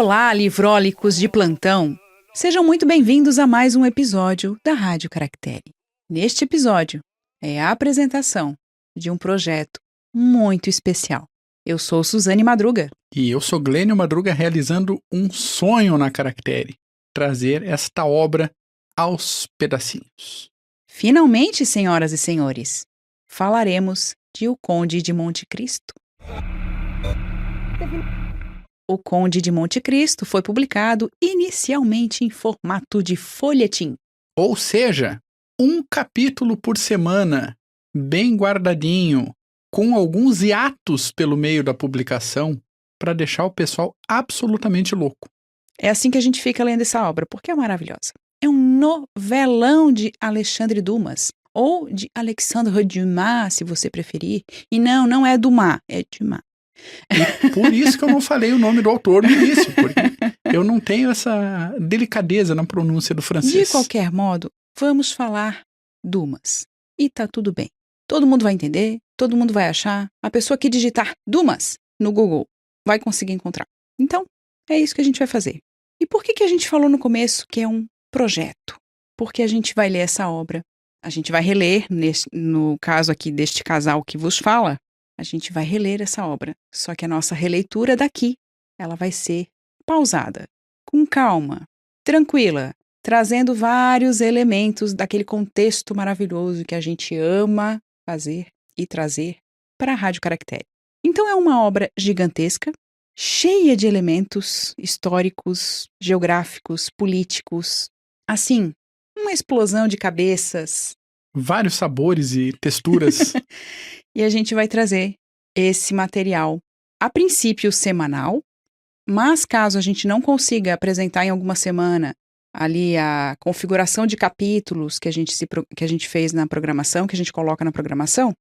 Olá, livrólicos de plantão! Sejam muito bem-vindos a mais um episódio da Rádio Caractere. Neste episódio é a apresentação de um projeto muito especial. Eu sou Suzane Madruga. E eu sou Glênio Madruga, realizando um sonho na Caractere, trazer esta obra aos pedacinhos. Finalmente, senhoras e senhores, falaremos de O Conde de Monte Cristo. O Conde de Monte Cristo foi publicado inicialmente em formato de folhetim. Ou seja, um capítulo por semana, bem guardadinho, com alguns hiatos pelo meio da publicação, para deixar o pessoal absolutamente louco. É assim que a gente fica lendo essa obra, porque é maravilhosa. É um novelão de Alexandre Dumas, ou de Alexandre Dumas, se você preferir. E não é Dumas, é Dumas. E por isso que eu não falei o nome do autor no início, porque eu não tenho essa delicadeza na pronúncia do francês. De qualquer modo, vamos falar Dumas. E tá tudo bem. Todo mundo vai entender, todo mundo vai achar. A pessoa que digitar Dumas no Google vai conseguir encontrar. Então, é isso que a gente vai fazer. E por que a gente falou no começo que é um projeto? Porque a gente vai ler essa obra, a gente vai reler, no caso aqui deste casal que vos fala, a gente vai reler essa obra. Só que a nossa releitura daqui, ela vai ser pausada, com calma, tranquila, trazendo vários elementos daquele contexto maravilhoso que a gente ama fazer e trazer para a Rádio Caractere. Então é uma obra gigantesca, cheia de elementos históricos, geográficos, políticos. Assim, uma explosão de cabeças. Vários sabores e texturas. E a gente vai trazer esse material, a princípio semanal, mas caso a gente não consiga apresentar em alguma semana ali a configuração de capítulos que a gente fez na programação, que a gente coloca na programação,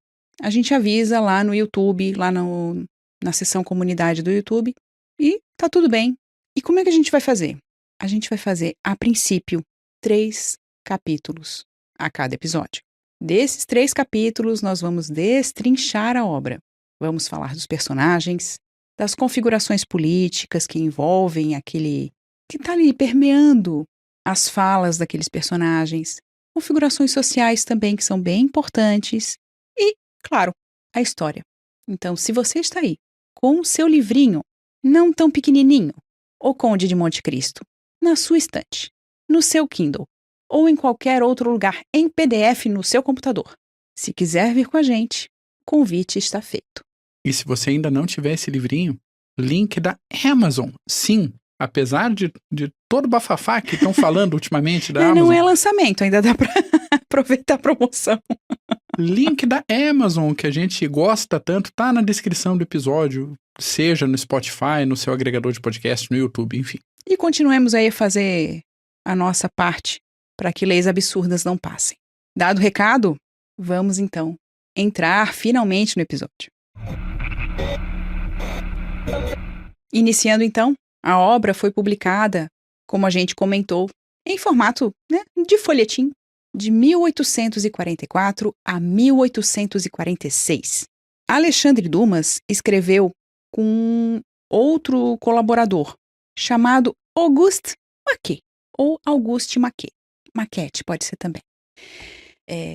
a gente avisa lá no YouTube, lá na seção comunidade do YouTube, e tá tudo bem. E como é que a gente vai fazer? A gente vai fazer, a princípio, 3 capítulos a cada episódio. Desses 3 capítulos, nós vamos destrinchar a obra. Vamos falar dos personagens, das configurações políticas que envolvem aquele que está ali permeando as falas daqueles personagens, configurações sociais também que são bem importantes e, claro, a história. Então, se você está aí com o seu livrinho, não tão pequenininho, O Conde de Monte Cristo, na sua estante, no seu Kindle, ou em qualquer outro lugar em PDF no seu computador. Se quiser vir com a gente, o convite está feito. E se você ainda não tiver esse livrinho, link da Amazon. Sim, apesar de todo o bafafá que estão falando ultimamente da Amazon. Não é lançamento, ainda dá para aproveitar a promoção. Link da Amazon, que a gente gosta tanto, tá na descrição do episódio, seja no Spotify, no seu agregador de podcast, no YouTube, enfim. E continuemos aí a fazer a nossa parte para que leis absurdas não passem. Dado o recado, vamos então entrar finalmente no episódio. Iniciando então, a obra foi publicada, como a gente comentou, em formato de folhetim, de 1844 a 1846. Alexandre Dumas escreveu com outro colaborador, chamado Auguste Maquet, ou Auguste Maquet. Maquette pode ser também.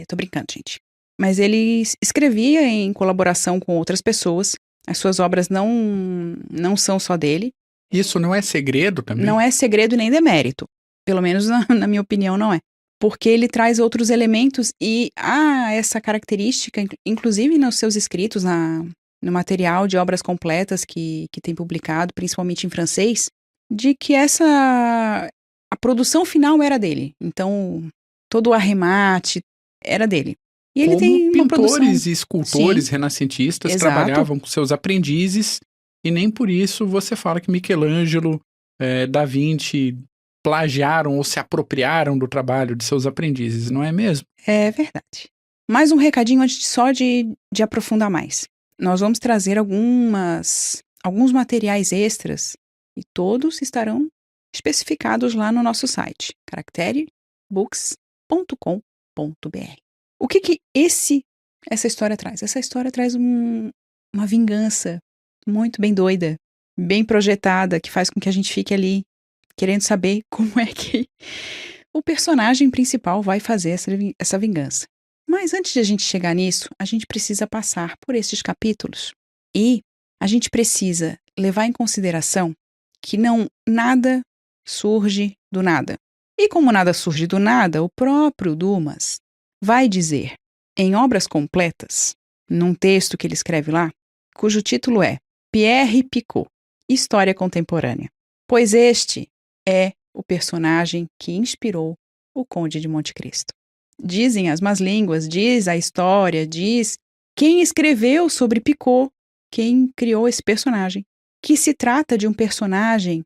Tô brincando, gente. Mas ele escrevia em colaboração com outras pessoas. As suas obras não são só dele. Isso não é segredo também? Não é segredo nem demérito. Pelo menos na minha opinião não é. Porque ele traz outros elementos e há essa característica, inclusive nos seus escritos, no material de obras completas que tem publicado, principalmente em francês, de que a produção final era dele. Então, todo o arremate era dele. E ele tem uma produção... pintores e escultores renascentistas Exato. Trabalhavam com seus aprendizes e nem por isso você fala que Michelangelo, Da Vinci plagiaram ou se apropriaram do trabalho de seus aprendizes, não é mesmo? É verdade. Mais um recadinho antes só de aprofundar mais. Nós vamos trazer alguns materiais extras e todos estarão especificados lá no nosso site, caracterebooks.com.br. O que essa história traz? Essa história traz uma vingança muito bem doida bem projetada, que faz com que a gente fique ali querendo saber como é que o personagem principal vai fazer essa vingança. Mas antes de a gente chegar nisso, a gente precisa passar por esses capítulos. E a gente precisa levar em consideração que nada surge do nada. E como nada surge do nada, o próprio Dumas vai dizer, em Obras Completas, num texto que ele escreve lá, cujo título é Pierre Picot, História Contemporânea. Pois este é o personagem que inspirou o Conde de Monte Cristo. Dizem as más línguas, diz a história, diz quem escreveu sobre Picot, quem criou esse personagem, que se trata de um personagem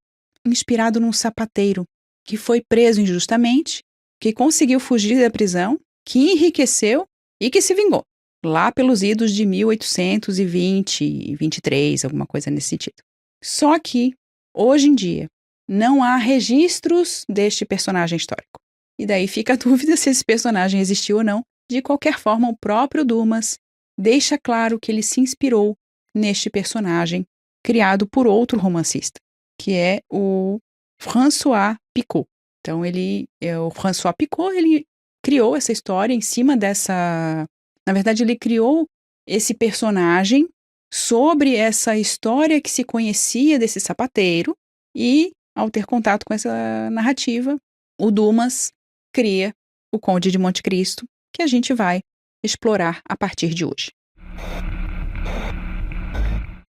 inspirado num sapateiro que foi preso injustamente, que conseguiu fugir da prisão, que enriqueceu e que se vingou, lá pelos idos de 1820 e 23, alguma coisa nesse sentido. Só que, hoje em dia, não há registros deste personagem histórico. E daí fica a dúvida se esse personagem existiu ou não. De qualquer forma, o próprio Dumas deixa claro que ele se inspirou neste personagem criado por outro romancista, que é o François Picot. Então, o François Picot, ele criou essa história em cima dessa... Na verdade, ele criou esse personagem sobre essa história que se conhecia desse sapateiro e, ao ter contato com essa narrativa, o Dumas cria o Conde de Monte Cristo, que a gente vai explorar a partir de hoje.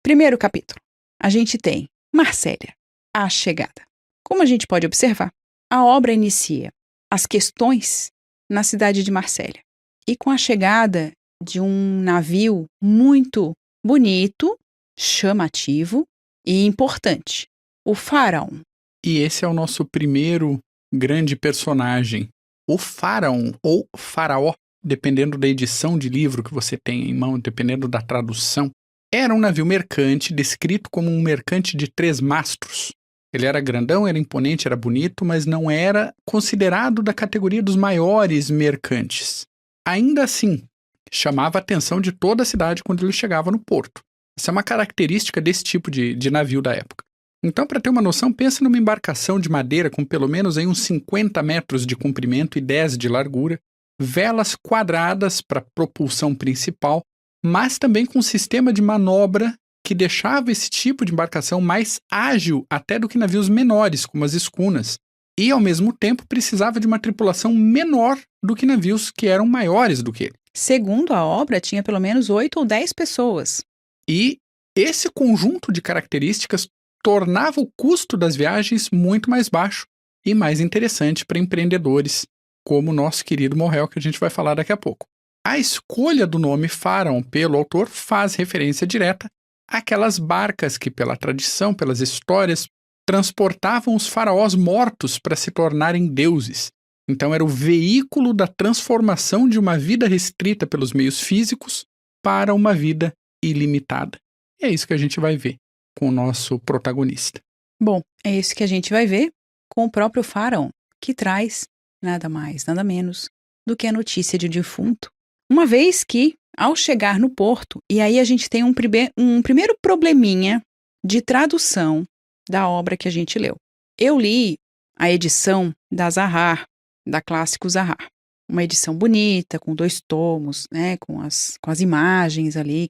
Primeiro capítulo. A gente tem Marsella, a chegada. Como a gente pode observar, a obra inicia as questões na cidade de Marsella e com a chegada de um navio muito bonito, chamativo e importante, o Faraon. E esse é o nosso primeiro grande personagem. O Faraon, ou Faraó, dependendo da edição de livro que você tem em mão, dependendo da tradução, era um navio mercante descrito como um mercante de 3 mastros. Ele era grandão, era imponente, era bonito, mas não era considerado da categoria dos maiores mercantes. Ainda assim, chamava a atenção de toda a cidade quando ele chegava no porto. Essa é uma característica desse tipo de navio da época. Então, para ter uma noção, pensa numa embarcação de madeira com pelo menos aí uns 50 metros de comprimento e 10 de largura, velas quadradas para propulsão principal, mas também com um sistema de manobra que deixava esse tipo de embarcação mais ágil até do que navios menores, como as escunas, e, ao mesmo tempo, precisava de uma tripulação menor do que navios que eram maiores do que ele. Segundo a obra, tinha pelo menos 8 ou 10 pessoas. E esse conjunto de características tornava o custo das viagens muito mais baixo e mais interessante para empreendedores, como o nosso querido Morrel, que a gente vai falar daqui a pouco. A escolha do nome Faraon pelo autor faz referência direta àquelas barcas que, pela tradição, pelas histórias, transportavam os faraós mortos para se tornarem deuses. Então era o veículo da transformação de uma vida restrita pelos meios físicos para uma vida ilimitada. E é isso que a gente vai ver com o nosso protagonista. Bom, é isso que a gente vai ver com o próprio Faraon, que traz nada mais, nada menos do que a notícia de um defunto. Uma vez que, ao chegar no porto, e aí a gente tem um primeiro probleminha de tradução da obra que a gente leu. Eu li a edição da Zahar, da Clássico Zahar. Uma edição bonita, com 2 tomos, né, com as imagens ali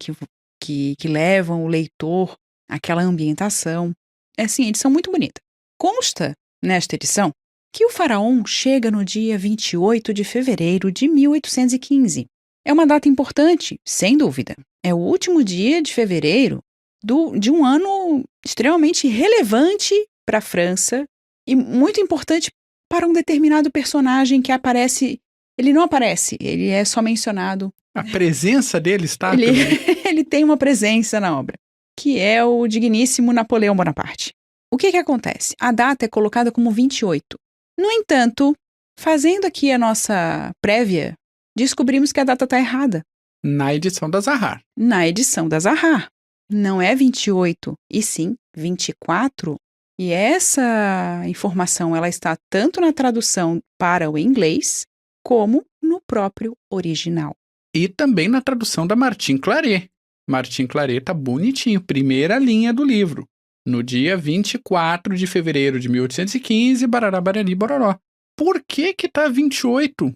que levam o leitor àquela ambientação. É assim, edição muito bonita. Consta, nesta edição, que o faraó chega no dia 28 de fevereiro de 1815. É uma data importante, sem dúvida. É o último dia de fevereiro de um ano extremamente relevante para a França e muito importante para um determinado personagem que aparece. Ele não aparece, ele é só mencionado. A presença dele está... Ele tem uma presença na obra, que é o digníssimo Napoleão Bonaparte. O que acontece? A data é colocada como 28. No entanto, fazendo aqui a nossa prévia, descobrimos que a data está errada. Na edição da Zahar. Na edição da Zahar. Não é 28, e sim 24. E essa informação ela está tanto na tradução para o inglês, como no próprio original. E também na tradução da Martin Claret. Martin Claret está bonitinho, primeira linha do livro. No dia 24 de fevereiro de 1815, barará, barari, bororó. Por que tá 28?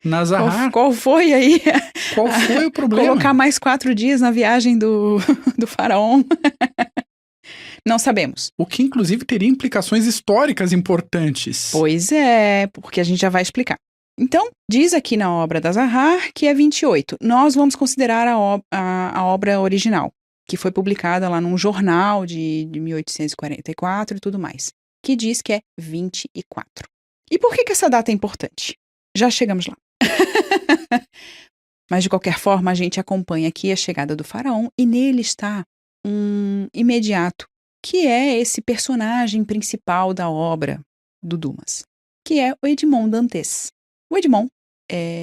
Nazahar, Qual foi aí? qual foi o problema? Colocar mais 4 dias na viagem do faraó? Não sabemos. O que, inclusive, teria implicações históricas importantes. Pois é, porque a gente já vai explicar. Então, diz aqui na obra da Zahar que é 28. Nós vamos considerar a obra original, que foi publicada lá num jornal de 1844 e tudo mais, que diz que é 24. E por que essa data é importante? Já chegamos lá. Mas, de qualquer forma, a gente acompanha aqui a chegada do faraó e nele está um imediato, que é esse personagem principal da obra do Dumas, que é o Edmond Dantès. O Edmond,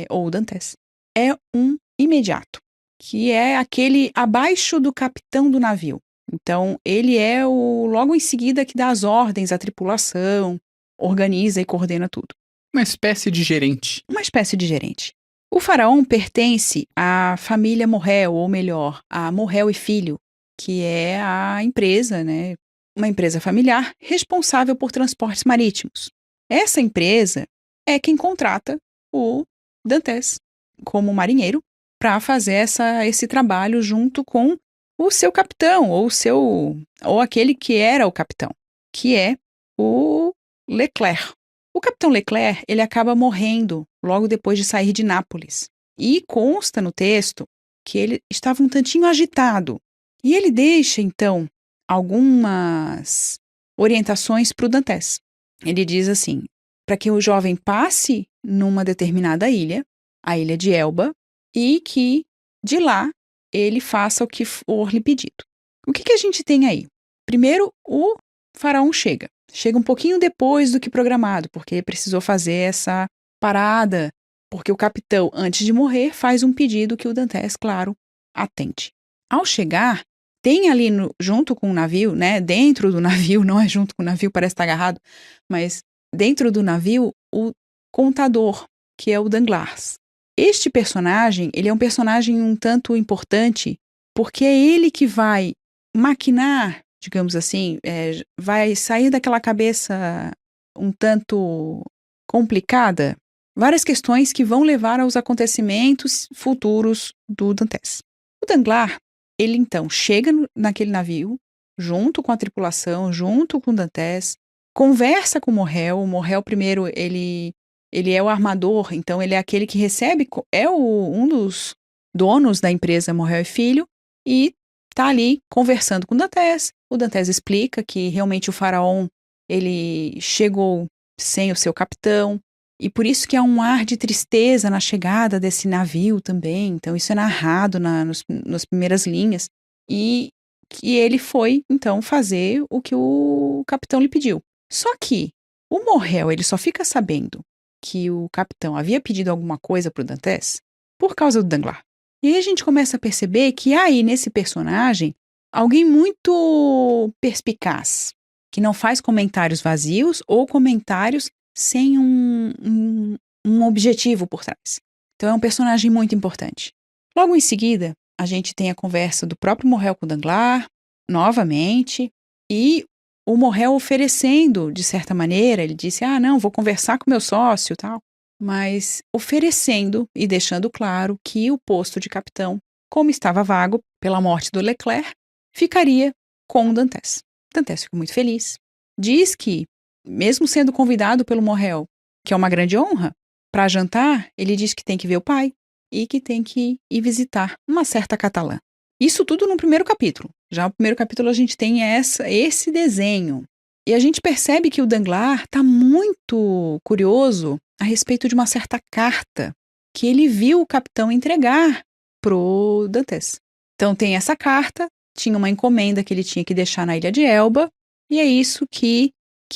ou Dantès, é um imediato, que é aquele abaixo do capitão do navio. Então, ele é logo em seguida que dá as ordens à tripulação, organiza e coordena tudo. Uma espécie de gerente. Uma espécie de gerente. O faraó pertence à família Morrel, ou melhor, a Morrel e Filho, que é a empresa, né, uma empresa familiar responsável por transportes marítimos. Essa empresa é quem contrata o Dantès como marinheiro para fazer esse trabalho junto com o seu capitão, ou aquele que era o capitão, que é o Leclerc. O capitão Leclerc, ele acaba morrendo logo depois de sair de Nápoles. E consta no texto que ele estava um tantinho agitado. E ele deixa, então, algumas orientações para o Dantès. Ele diz assim, para que o jovem passe numa determinada ilha, a ilha de Elba, e que de lá ele faça o que for lhe pedido. O que a gente tem aí? Primeiro, o faraó chega um pouquinho depois do que programado, porque ele precisou fazer essa parada, porque o capitão, antes de morrer, faz um pedido que o Dantès, claro, atende. Ao chegar, tem ali junto com o navio, né, dentro do navio, não é junto com o navio, parece estar agarrado, mas dentro do navio, o contador, que é o Danglars. Este personagem, ele é um personagem um tanto importante, porque é ele que vai maquinar, digamos assim, vai sair daquela cabeça um tanto complicada, várias questões que vão levar aos acontecimentos futuros do Dantès. O Danglars, ele então chega naquele navio, junto com a tripulação, junto com o Dantès, conversa com o Morrel primeiro, ele é o armador, então ele é aquele que recebe, é um dos donos da empresa Morrel e Filho, e está ali conversando com o Dantès. O Dantès explica que realmente o faraó, ele chegou sem o seu capitão, e por isso que há um ar de tristeza na chegada desse navio também. Então isso é narrado nas primeiras linhas. E que ele foi, então, fazer o que o capitão lhe pediu. Só que o Morrel, ele só fica sabendo que o capitão havia pedido alguma coisa para o Dantès por causa do Danglars. E aí a gente começa a perceber que há aí nesse personagem alguém muito perspicaz, que não faz comentários vazios ou comentários sem um objetivo por trás. Então é um personagem muito importante. Logo em seguida, a gente tem a conversa do próprio Morrel com o Danglars, novamente, e o Morrel oferecendo, de certa maneira, ele disse, não, vou conversar com meu sócio e tal, mas oferecendo e deixando claro que o posto de capitão, como estava vago pela morte do Leclerc, ficaria com o Dantès. Dantès ficou muito feliz. Diz que, mesmo sendo convidado pelo Morrel, que é uma grande honra, para jantar, ele diz que tem que ver o pai e que tem que ir visitar uma certa catalã. Isso tudo no primeiro capítulo. Já no primeiro capítulo a gente tem esse desenho. E a gente percebe que o Danglars está muito curioso a respeito de uma certa carta que ele viu o capitão entregar pro Dantès. Então tem essa carta, tinha uma encomenda que ele tinha que deixar na ilha de Elba, e é isso que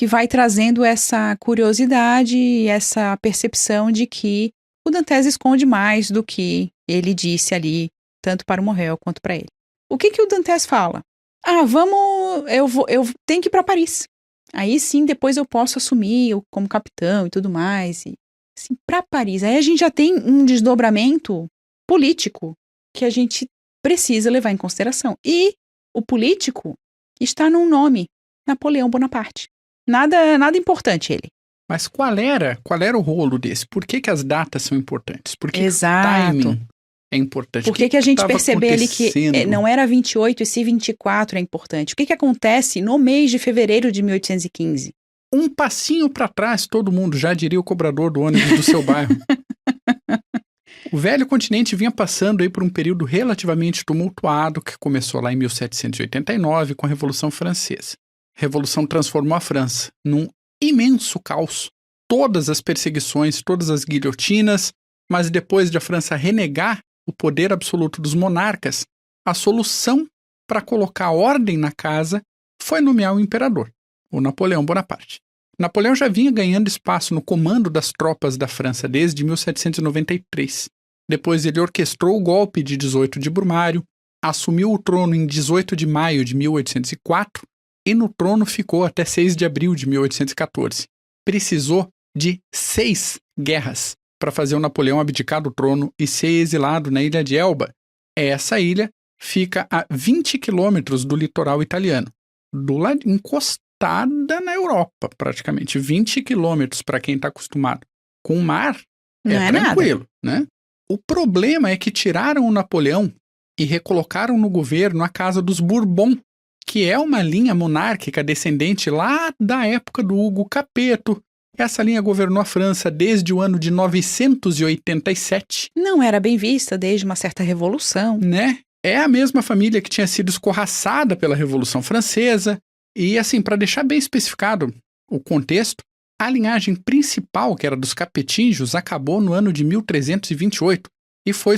vai trazendo essa curiosidade e essa percepção de que o Dantès esconde mais do que ele disse ali, tanto para o Morrel quanto para ele. O que o Dantès fala? Eu tenho que ir para Paris. Aí sim, depois eu posso assumir como capitão e tudo mais. E, assim, para Paris. Aí a gente já tem um desdobramento político que a gente precisa levar em consideração. E o político está num nome, Napoleão Bonaparte. Nada importante ele. Mas qual era o rolo desse? Por que as datas são importantes? Por que Exato. o timing é importante? Por que a gente estava perceber ali que acontecendo? não era 28 e sim 24 é importante? O que acontece no mês de fevereiro de 1815? Um passinho para trás, todo mundo, já diria o cobrador do ônibus do seu bairro. O velho continente vinha passando aí por um período relativamente tumultuado que começou lá em 1789 com a Revolução Francesa. A Revolução transformou a França num imenso caos. Todas as perseguições, todas as guilhotinas, mas depois de a França renegar o poder absoluto dos monarcas, a solução para colocar ordem na casa foi nomear o imperador, o Napoleão Bonaparte. Napoleão já vinha ganhando espaço no comando das tropas da França desde 1793. Depois ele orquestrou o golpe de 18 de Brumário, assumiu o trono em 18 de maio de 1804 e no trono ficou até 6 de abril de 1814. Precisou de 6 guerras para fazer o Napoleão abdicar do trono e ser exilado na ilha de Elba. Essa ilha fica a 20 quilômetros do litoral italiano, do lado encostada na Europa, praticamente. 20 quilômetros para quem está acostumado com o mar, Não é tranquilo, né? O problema é que tiraram o Napoleão e recolocaram no governo a Casa dos Bourbon, que é uma linha monárquica descendente lá da época do Hugo Capeto. Essa linha governou a França desde o ano de 987. Não era bem vista desde uma certa revolução. Né? É a mesma família que tinha sido escorraçada pela Revolução Francesa. E assim, para deixar bem especificado o contexto, a linhagem principal, que era dos Capetinhos, acabou no ano de 1328 e foi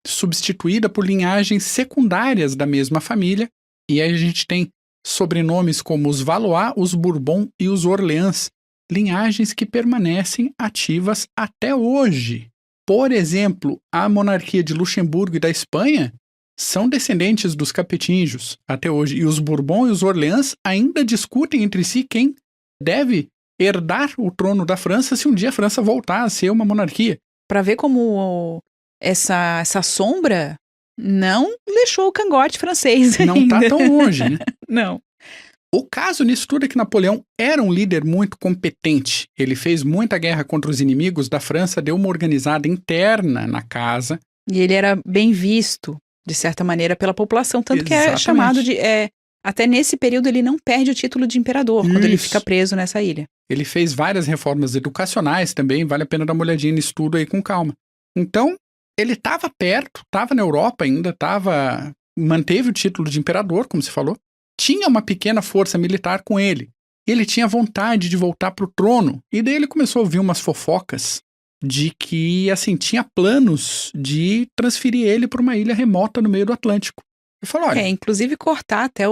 substituída por linhagens secundárias da mesma família. E aí a gente tem sobrenomes como os Valois, os Bourbon e os Orleans, linhagens que permanecem ativas até hoje. Por exemplo, a monarquia de Luxemburgo e da Espanha são descendentes dos Capetinhos até hoje. E os Bourbon e os Orleans ainda discutem entre si quem deve herdar o trono da França se um dia a França voltar a ser uma monarquia. Para ver como essa sombra não deixou o cangote francês Não ainda. está tão longe, né? Não. O caso nisso tudo é que Napoleão era um líder muito competente. Ele fez muita guerra contra os inimigos da França, deu uma organizada interna na casa. E ele era bem visto, de certa maneira, pela população, tanto que é Exatamente. chamado de... até nesse período ele não perde o título de imperador, quando ele Isso. fica preso nessa ilha. Ele fez várias reformas educacionais também, vale a pena dar uma olhadinha nisso tudo aí com calma. Então, ele estava perto, estava na Europa ainda, manteve o título de imperador, como você falou, tinha uma pequena força militar com ele. Ele tinha vontade de voltar para o trono, e daí ele começou a ouvir umas fofocas de que, assim, tinha planos de transferir ele para uma ilha remota no meio do Atlântico. Ele falou, olha... inclusive cortar até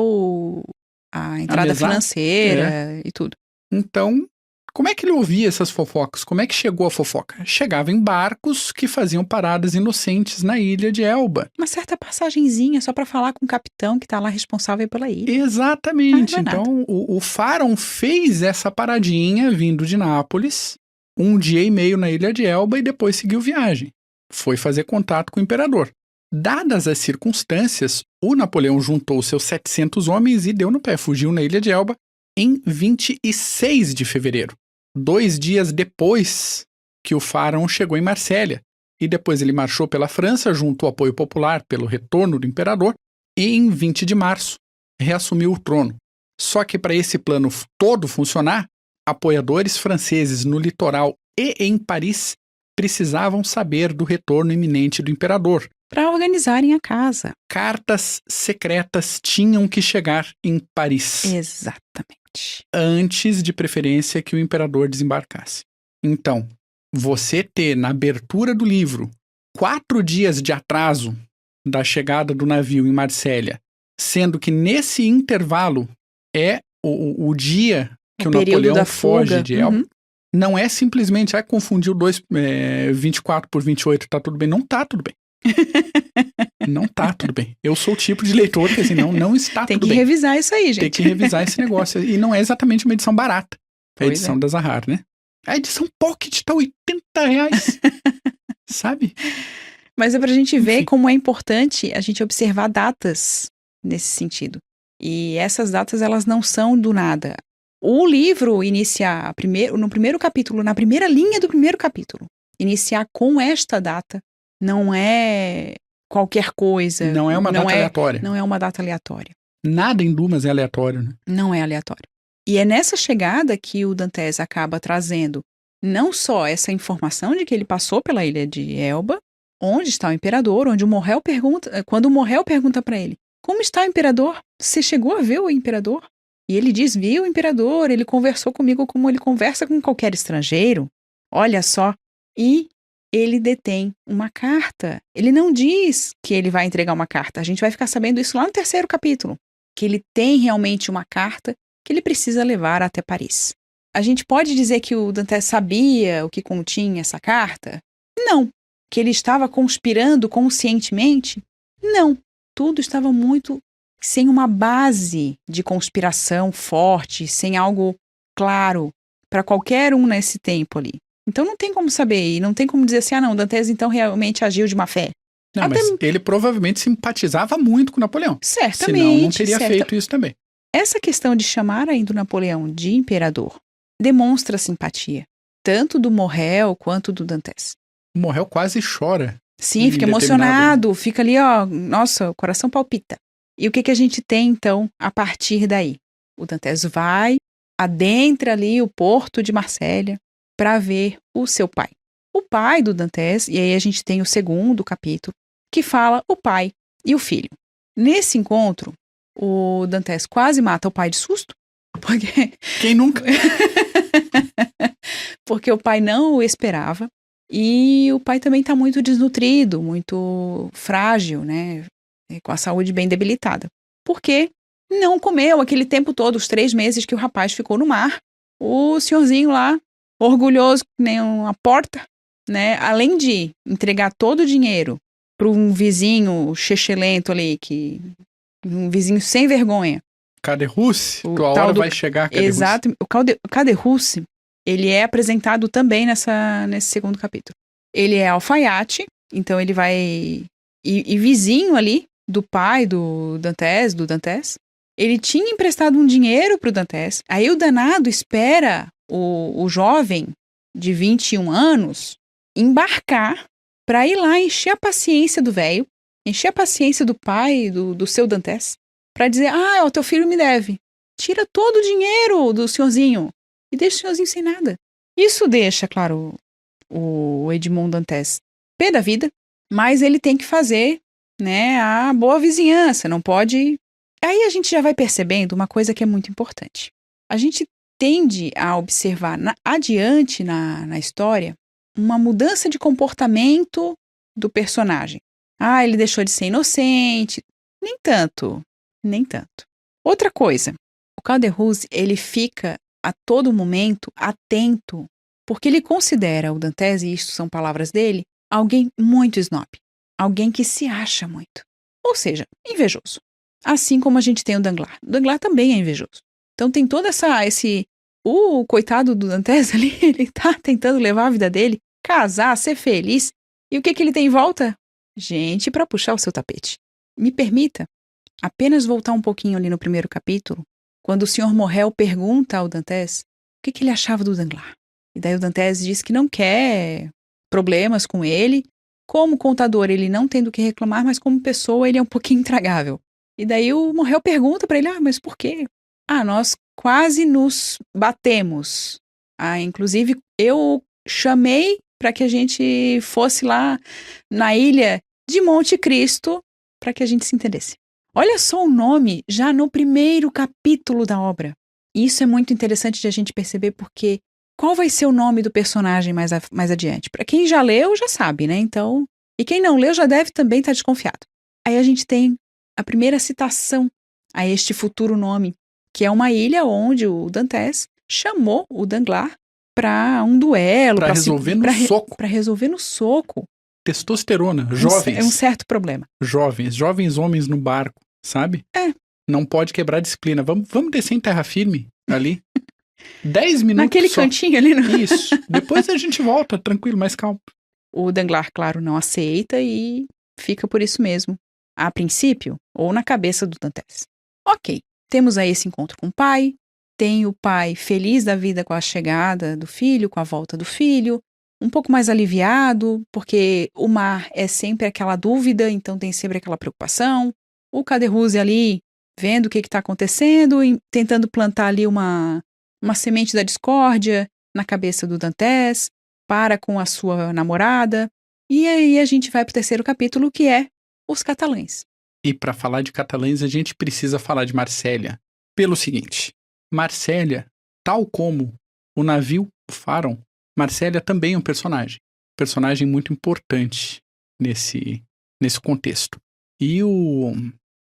a entrada mesada, financeira e tudo. Então, como é que ele ouvia essas fofocas? Como é que chegou a fofoca? Chegava em barcos que faziam paradas inocentes na ilha de Elba. Uma certa passagenzinha só para falar com o capitão que está lá responsável pela ilha. Exatamente. Ah, não é Então, o Faraon fez essa paradinha vindo de Nápoles, um dia e meio na ilha de Elba e depois seguiu viagem. Foi fazer contato com o imperador. Dadas as circunstâncias, o Napoleão juntou seus 700 homens e deu no pé, fugiu na ilha de Elba em 26 de fevereiro. 2 dias depois que o Faraon chegou em Marsella. E depois ele marchou pela França, juntou apoio popular pelo retorno do imperador e em 20 de março reassumiu o trono. Só que para esse plano todo funcionar, apoiadores franceses no litoral e em Paris precisavam saber do retorno iminente do imperador. Para organizarem a casa. Cartas secretas tinham que chegar em Paris. Exatamente. Antes, de preferência, que o imperador desembarcasse. Então, você ter na abertura do livro 4 dias de atraso da chegada do navio em Marsella, sendo que nesse intervalo é o dia que o Napoleão foge de Elba, não é simplesmente confundiu 24 por 28, tá tudo bem. Não tá tudo bem. Não tá tudo bem. Eu sou o tipo de leitor que assim, não está tudo bem. Tem que revisar isso aí, gente. Tem que revisar esse negócio. E não é exatamente uma edição barata. A edição da Zahar, né? A edição Pocket tá R$80. Sabe? Mas é pra gente ver como é importante a gente observar datas nesse sentido. E essas datas, elas não são do nada. O livro inicia no primeiro capítulo, na primeira linha do primeiro capítulo, iniciar com esta data não é qualquer coisa. Não é uma data aleatória. Não é uma data aleatória. Nada em Dumas é aleatório, né? Não é aleatório. E é nessa chegada que o Dantes acaba trazendo não só essa informação de que ele passou pela ilha de Elba, onde está o imperador, onde o Morrel pergunta, quando o Morrel pergunta para ele, como está o imperador? Você chegou a ver o imperador? E ele diz, viu o imperador, ele conversou comigo como ele conversa com qualquer estrangeiro. Olha só. E ele detém uma carta. Ele não diz que ele vai entregar uma carta. A gente vai ficar sabendo isso lá no terceiro capítulo. Que ele tem realmente uma carta que ele precisa levar até Paris. A gente pode dizer que o Dantes sabia o que continha essa carta? Não. Que ele estava conspirando conscientemente? Não. Tudo estava muito sem uma base de conspiração forte, sem algo claro para qualquer um nesse tempo ali. Então não tem como saber, e não tem como dizer assim, não, Dantes então realmente agiu de má fé. Não, mas ele provavelmente simpatizava muito com Napoleão. Certamente. Senão não teria feito isso também. Essa questão de chamar ainda o Napoleão de imperador demonstra simpatia, tanto do Morrel quanto do Dantes. O Morrel quase chora. Sim, fica emocionado, fica ali, ó, nossa, o coração palpita. E o que a gente tem, então, a partir daí? O Dantes vai, adentra ali o porto de Marsella para ver o seu pai. O pai do Dantes, e aí a gente tem o segundo capítulo, que fala o pai e o filho. Nesse encontro, o Dantes quase mata o pai de susto, porque... Quem nunca? Porque o pai não o esperava, e o pai também está muito desnutrido, muito frágil, né? Com a saúde bem debilitada. Porque não comeu aquele tempo todo, os 3 meses que o rapaz ficou no mar. O senhorzinho lá, orgulhoso, nem uma porta, né? Além de entregar todo o dinheiro para um vizinho chechelento ali, um vizinho sem vergonha. Caderrousse, tua hora vai chegar, Caderrousse. Exato, o Caderrousse, ele é apresentado também nesse segundo capítulo. Ele é alfaiate, então ele vai... E vizinho ali do pai do Dantes, ele tinha emprestado um dinheiro pro Dantes, aí o danado espera o jovem de 21 anos embarcar para ir lá encher a paciência do velho, encher a paciência do pai do seu Dantes, para dizer, o teu filho me deve. Tira todo o dinheiro do senhorzinho e deixa o senhorzinho sem nada. Isso deixa, claro, o Edmond Dantes pé da vida, mas ele tem que fazer, né, a boa vizinhança, não pode... Aí a gente já vai percebendo uma coisa que é muito importante. A gente tende a observar adiante na história uma mudança de comportamento do personagem. Ele deixou de ser inocente. Nem tanto. Outra coisa, o Caderrousse, ele fica a todo momento atento, porque ele considera o Dantes, e isso são palavras dele, alguém muito snob. Alguém que se acha muito. Ou seja, invejoso. Assim como a gente tem o Danglars. O Danglars também é invejoso. Então tem toda o coitado do Dantes ali, ele tá tentando levar a vida dele, casar, ser feliz. E o que ele tem em volta? Gente para puxar o seu tapete. Me permita apenas voltar um pouquinho ali no primeiro capítulo, quando o Sr. Morrel pergunta ao Dantes o que ele achava do Danglars. E daí o Dantes diz que não quer problemas com ele. Como contador, ele não tem do que reclamar, mas como pessoa, ele é um pouquinho intragável. E daí o Morrel pergunta para ele, mas por quê? Nós quase nos batemos. Inclusive, eu chamei para que a gente fosse lá na ilha de Monte Cristo para que a gente se entendesse. Olha só o nome já no primeiro capítulo da obra. Isso é muito interessante de a gente perceber porque qual vai ser o nome do personagem mais adiante? Para quem já leu, já sabe, né? Então, e quem não leu já deve também estar desconfiado. Aí a gente tem a primeira citação a este futuro nome, que é uma ilha onde o Dantes chamou o Danglars para um duelo. Para resolver no soco. Para resolver no soco. Testosterona, jovens. É um certo problema. Jovens homens no barco, sabe? Não pode quebrar a disciplina. Vamos descer em terra firme ali. 10 minutos naquele só. Cantinho ali. Isso. Depois a gente volta, tranquilo, mais calmo. O Danglars, claro, não aceita e fica por isso mesmo. A princípio, ou na cabeça do Dantes. Ok, temos aí esse encontro com o pai, tem o pai feliz da vida com a chegada do filho, com a volta do filho, um pouco mais aliviado, porque o mar é sempre aquela dúvida, então tem sempre aquela preocupação. O Caderuzzi ali, vendo o que está acontecendo, e tentando plantar ali uma semente da discórdia na cabeça do Dantes, para com a sua namorada. E aí a gente vai para o terceiro capítulo, que é os catalães. E para falar de catalães, a gente precisa falar de Marsella. Pelo seguinte, Marsella, tal como o navio o Faron, Marsella também é um personagem muito importante nesse contexto. E o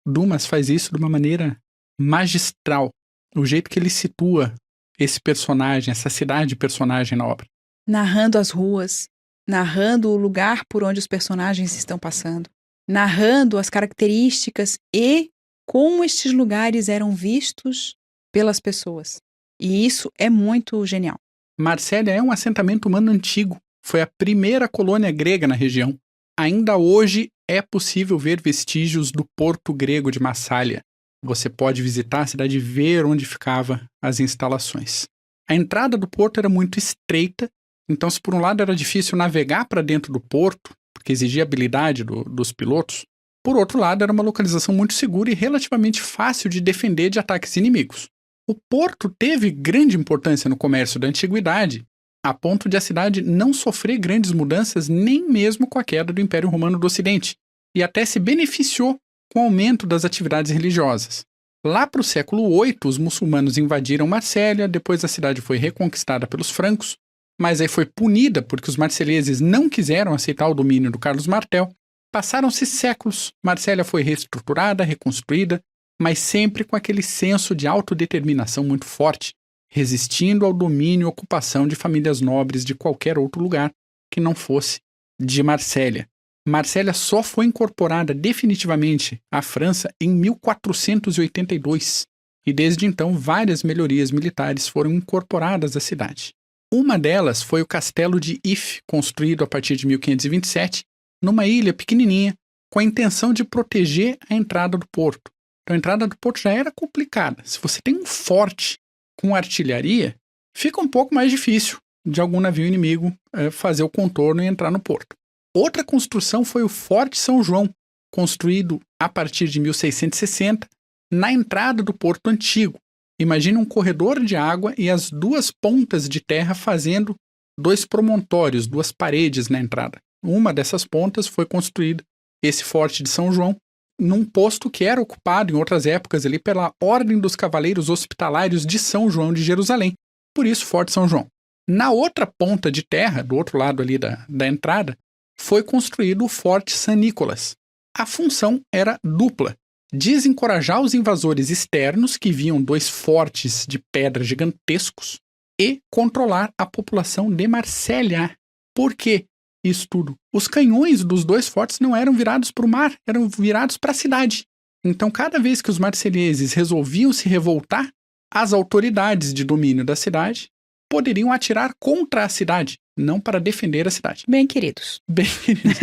Dumas faz isso de uma maneira magistral, o jeito que ele situa esse personagem, essa cidade personagem na obra. Narrando as ruas, narrando o lugar por onde os personagens estão passando, narrando as características e como estes lugares eram vistos pelas pessoas. E isso é muito genial. Marsella é um assentamento humano antigo. Foi a primeira colônia grega na região. Ainda hoje é possível ver vestígios do porto grego de Massalia. Você pode visitar a cidade e ver onde ficavam as instalações. A entrada do porto era muito estreita, então se por um lado era difícil navegar para dentro do porto, porque exigia habilidade dos pilotos, por outro lado era uma localização muito segura e relativamente fácil de defender de ataques inimigos. O porto teve grande importância no comércio da antiguidade, a ponto de a cidade não sofrer grandes mudanças nem mesmo com a queda do Império Romano do Ocidente, e até se beneficiou com o aumento das atividades religiosas. Lá para o século VIII, os muçulmanos invadiram Marsella, depois a cidade foi reconquistada pelos francos, mas aí foi punida porque os marseleses não quiseram aceitar o domínio do Carlos Martel. Passaram-se séculos, Marsella foi reestruturada, reconstruída, mas sempre com aquele senso de autodeterminação muito forte, resistindo ao domínio e ocupação de famílias nobres de qualquer outro lugar que não fosse de Marsella. Marsella só foi incorporada definitivamente à França em 1482, e desde então várias melhorias militares foram incorporadas à cidade. Uma delas foi o castelo de If, construído a partir de 1527, numa ilha pequenininha, com a intenção de proteger a entrada do porto. Então a entrada do porto já era complicada. Se você tem um forte com artilharia, fica um pouco mais difícil de algum navio inimigo fazer o contorno e entrar no porto. Outra construção foi o Forte São João, construído a partir de 1660, na entrada do Porto Antigo. Imagine um corredor de água e as duas pontas de terra fazendo dois promontórios, duas paredes na entrada. Uma dessas pontas foi construída, esse Forte de São João, num posto que era ocupado em outras épocas ali pela Ordem dos Cavaleiros Hospitalários de São João de Jerusalém. Por isso, Forte São João. Na outra ponta de terra, do outro lado ali da entrada, foi construído o Forte San Nicolas. A função era dupla: desencorajar os invasores externos que viam dois fortes de pedra gigantescos e controlar a população de Marsella. Por quê? Isso tudo. Os canhões dos dois fortes não eram virados para o mar, eram virados para a cidade. Então, cada vez que os marseleses resolviam se revoltar, as autoridades de domínio da cidade poderiam atirar contra a cidade, não para defender a cidade. Bem queridos. Bem queridos.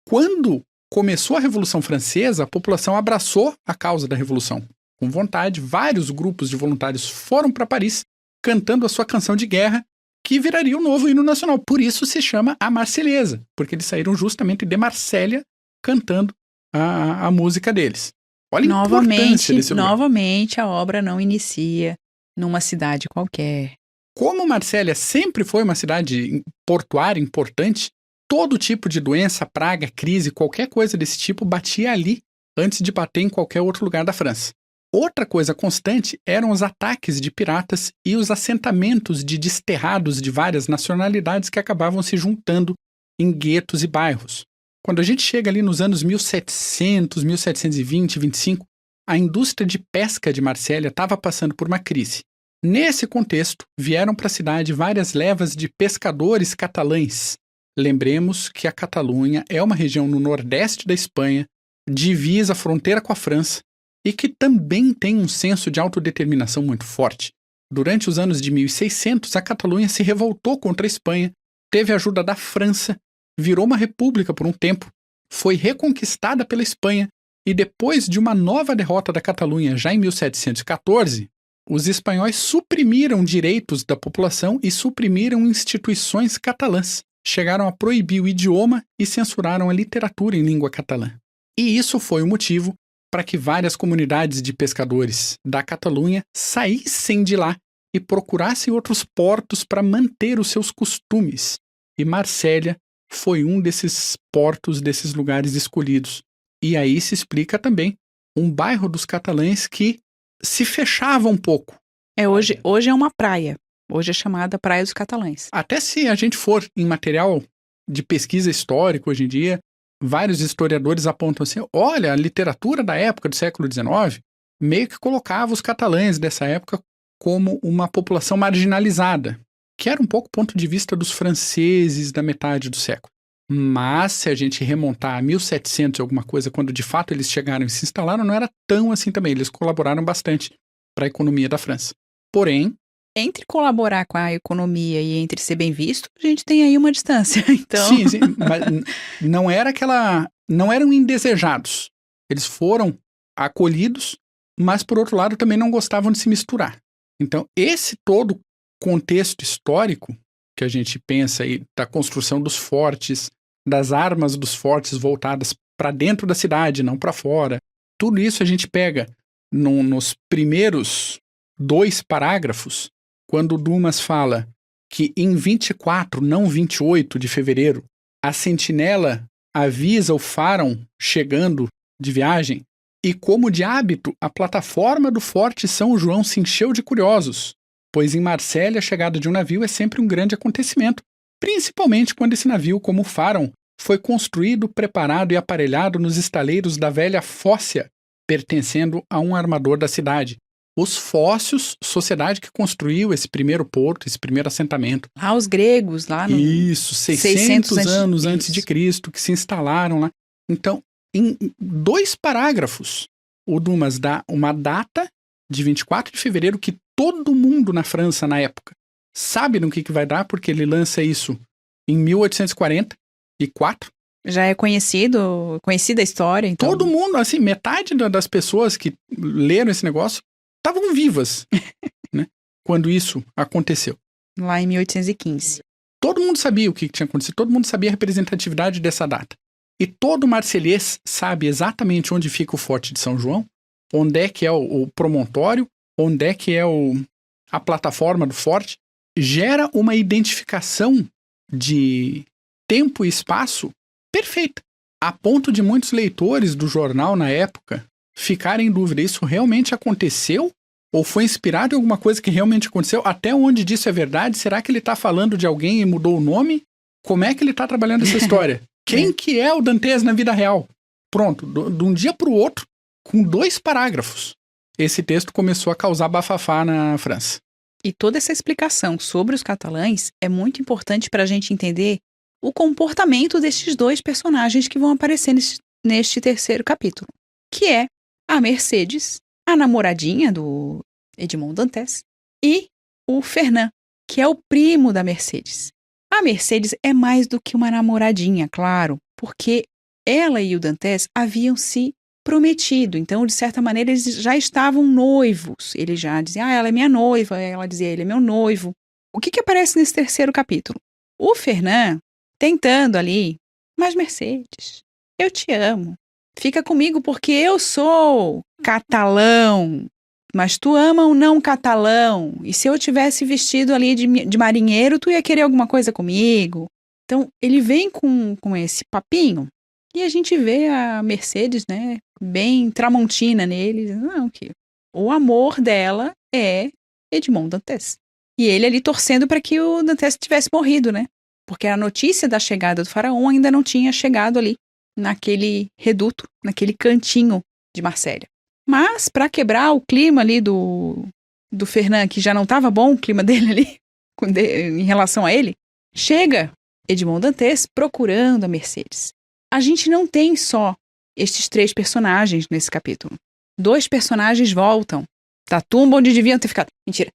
Quando começou a Revolução Francesa, a população abraçou a causa da Revolução. Com vontade, vários grupos de voluntários foram para Paris, cantando a sua canção de guerra, que viraria o novo hino nacional. Por isso se chama a Marselhesa, porque eles saíram justamente de Marsella cantando a música deles. Olha a importância desse lugar. Novamente, a obra não inicia numa cidade qualquer. Como Marsella sempre foi uma cidade portuária importante, todo tipo de doença, praga, crise, qualquer coisa desse tipo batia ali antes de bater em qualquer outro lugar da França. Outra coisa constante eram os ataques de piratas e os assentamentos de desterrados de várias nacionalidades que acabavam se juntando em guetos e bairros. Quando a gente chega ali nos anos 1700, 1720, 25, a indústria de pesca de Marsella estava passando por uma crise. Nesse contexto, vieram para a cidade várias levas de pescadores catalães. Lembremos que a Catalunha é uma região no nordeste da Espanha, divisa a fronteira com a França, e que também tem um senso de autodeterminação muito forte. Durante os anos de 1600, a Catalunha se revoltou contra a Espanha, teve a ajuda da França, virou uma república por um tempo, foi reconquistada pela Espanha E depois de uma nova derrota da Catalunha, já em 1714, os espanhóis suprimiram direitos da população e suprimiram instituições catalãs. Chegaram a proibir o idioma e censuraram a literatura em língua catalã. E isso foi o motivo para que várias comunidades de pescadores da Catalunha saíssem de lá e procurassem outros portos para manter os seus costumes. E Marsella foi um desses portos, desses lugares escolhidos. E aí se explica também um bairro dos catalães que se fechava um pouco. Hoje é uma praia. Hoje é chamada Praia dos Catalães. Até se a gente for em material de pesquisa histórica hoje em dia, vários historiadores apontam assim, olha, a literatura da época do século XIX meio que colocava os catalães dessa época como uma população marginalizada, que era um pouco o ponto de vista dos franceses da metade do século. Mas se a gente remontar a 1700 e alguma coisa, quando de fato eles chegaram e se instalaram, não era tão assim também. Eles colaboraram bastante para a economia da França. Porém, entre colaborar com a economia e entre ser bem visto, a gente tem aí uma distância. Então... Sim, mas não eram indesejados. Eles foram acolhidos, mas por outro lado também não gostavam de se misturar. Então, esse todo contexto histórico que a gente pensa aí da construção dos fortes, das armas dos fortes voltadas para dentro da cidade, não para fora, tudo isso a gente pega nos primeiros 2 parágrafos, quando o Dumas fala que em 24, não 28 de fevereiro, a sentinela avisa o Faraon chegando de viagem, e como de hábito, a plataforma do Forte São João se encheu de curiosos, pois em Marsella a chegada de um navio é sempre um grande acontecimento, principalmente quando esse navio, como o Faraon, foi construído, preparado e aparelhado nos estaleiros da velha Fócia, pertencendo a um armador da cidade. Os Fócios, sociedade que construiu esse primeiro porto, esse primeiro assentamento. Lá os gregos, lá no... Isso, 600 anos antes de Cristo, que se instalaram lá. Então, em 2 parágrafos, o Dumas dá uma data de 24 de fevereiro que todo mundo na França, na época, sabe no que vai dar, porque ele lança isso em 1844. Já é conhecida a história, então... Todo mundo, assim, metade das pessoas que leram esse negócio estavam vivas, né, quando isso aconteceu. Lá em 1815. Todo mundo sabia o que tinha acontecido, todo mundo sabia a representatividade dessa data. E todo marselhês sabe exatamente onde fica o Forte de São João, onde é que é o promontório, onde é que é a plataforma do forte. Gera uma identificação de tempo e espaço perfeita, a ponto de muitos leitores do jornal na época ficarem em dúvida, isso realmente aconteceu? Ou foi inspirado em alguma coisa que realmente aconteceu? Até onde disso é verdade? Será que ele está falando de alguém e mudou o nome? Como é que ele está trabalhando essa história? Quem que é o Dantes na vida real? Pronto, de um dia para o outro, com 2 parágrafos, esse texto começou a causar bafafá na França. E toda essa explicação sobre os catalães é muito importante para a gente entender o comportamento destes 2 personagens que vão aparecer neste 3º capítulo, que é a Mercedes, a namoradinha do Edmond Dantes, e o Fernand, que é o primo da Mercedes. A Mercedes é mais do que uma namoradinha, claro, porque ela e o Dantes haviam se prometido, então, de certa maneira, eles já estavam noivos. Ele já dizia, ela é minha noiva, ela dizia, ele é meu noivo. O que aparece nesse 3º capítulo? O Fernand tentando ali, mas Mercedes, eu te amo. Fica comigo porque eu sou catalão, mas tu ama o não catalão. E se eu tivesse vestido ali de marinheiro, tu ia querer alguma coisa comigo. Então, ele vem com esse papinho e a gente vê a Mercedes, né, bem tramontina nele. Não, que o amor dela é Edmond Dantes. E ele ali torcendo para que o Dantes tivesse morrido, né? Porque a notícia da chegada do faraó ainda não tinha chegado ali, naquele reduto, naquele cantinho de Marsella. Mas, para quebrar o clima ali do Fernand, que já não estava bom o clima dele ali, em relação a ele, chega Edmond Dantes procurando a Mercedes. A gente não tem só estes 3 personagens nesse capítulo. 2 personagens voltam da tumba onde deviam ter ficado. Mentira.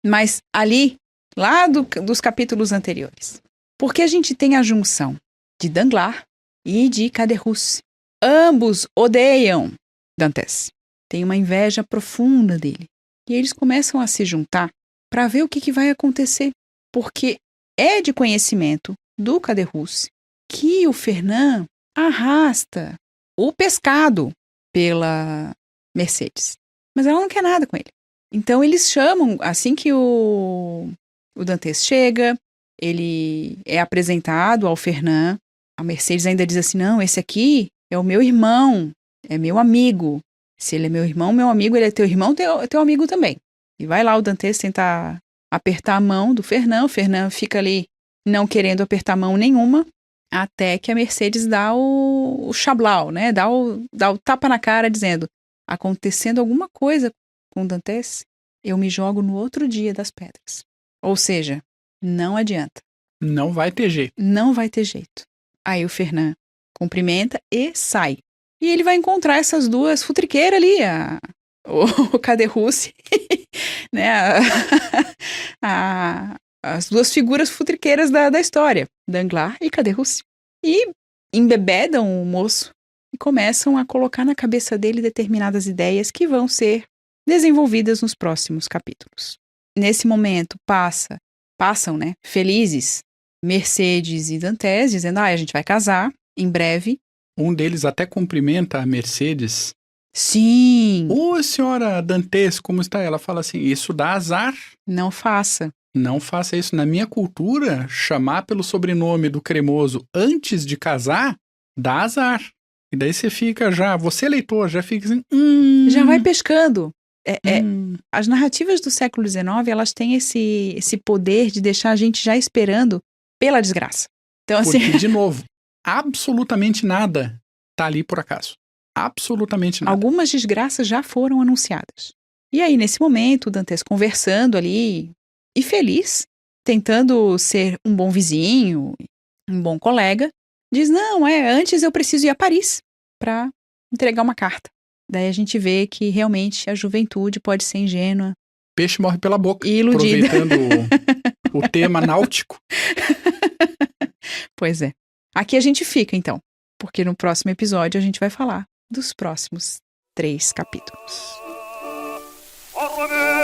Mas ali, lá dos capítulos anteriores. Porque a gente tem a junção de Danglars e de Caderousse. Ambos odeiam Dantes. Tem uma inveja profunda dele. E eles começam a se juntar para ver o que vai acontecer. Porque é de conhecimento do Caderousse que o Fernand arrasta o pescado pela Mercedes. Mas ela não quer nada com ele. Então eles chamam, assim que o Dantes chega, ele é apresentado ao Fernand. A Mercedes ainda diz assim, não, esse aqui é o meu irmão, é meu amigo. Se ele é meu irmão, meu amigo, ele é teu irmão, teu amigo também. E vai lá o Dantes tentar apertar a mão do Fernand. O Fernand fica ali não querendo apertar mão nenhuma, até que a Mercedes dá o chablau, né? Dá o tapa na cara, dizendo, acontecendo alguma coisa com o Dantes, eu me jogo no outro dia das pedras. Ou seja, não adianta. Não vai ter jeito. Não vai ter jeito. Aí o Fernand cumprimenta e sai. E ele vai encontrar essas duas futriqueiras ali, o Caderousse, né? As duas figuras futriqueiras da história, Danglars e Caderousse. E embebedam o moço e começam a colocar na cabeça dele determinadas ideias que vão ser desenvolvidas nos próximos capítulos. Nesse momento passam, né, felizes, Mercedes e Dantes, dizendo, a gente vai casar em breve. Um deles até cumprimenta a Mercedes. Sim! Ô, senhora Dantes, como está? Ela fala assim, isso dá azar. Não faça. Não faça isso. Na minha cultura, chamar pelo sobrenome do cremoso antes de casar, dá azar. E daí você fica você leitor, já fica assim... Já vai pescando. As narrativas do século XIX, elas têm esse poder de deixar a gente já esperando pela desgraça. Então, Porque, assim... de novo, absolutamente nada tá ali por acaso. Absolutamente nada. Algumas desgraças já foram anunciadas. E aí, nesse momento, o Dantes conversando ali, e feliz, tentando ser um bom vizinho, um bom colega, diz, não, antes eu preciso ir a Paris para entregar uma carta. Daí a gente vê que realmente a juventude pode ser ingênua. Peixe morre pela boca. E iludida. Aproveitando o tema náutico. Pois é. Aqui a gente fica, então, porque no próximo episódio a gente vai falar dos próximos 3 capítulos. Arrêt,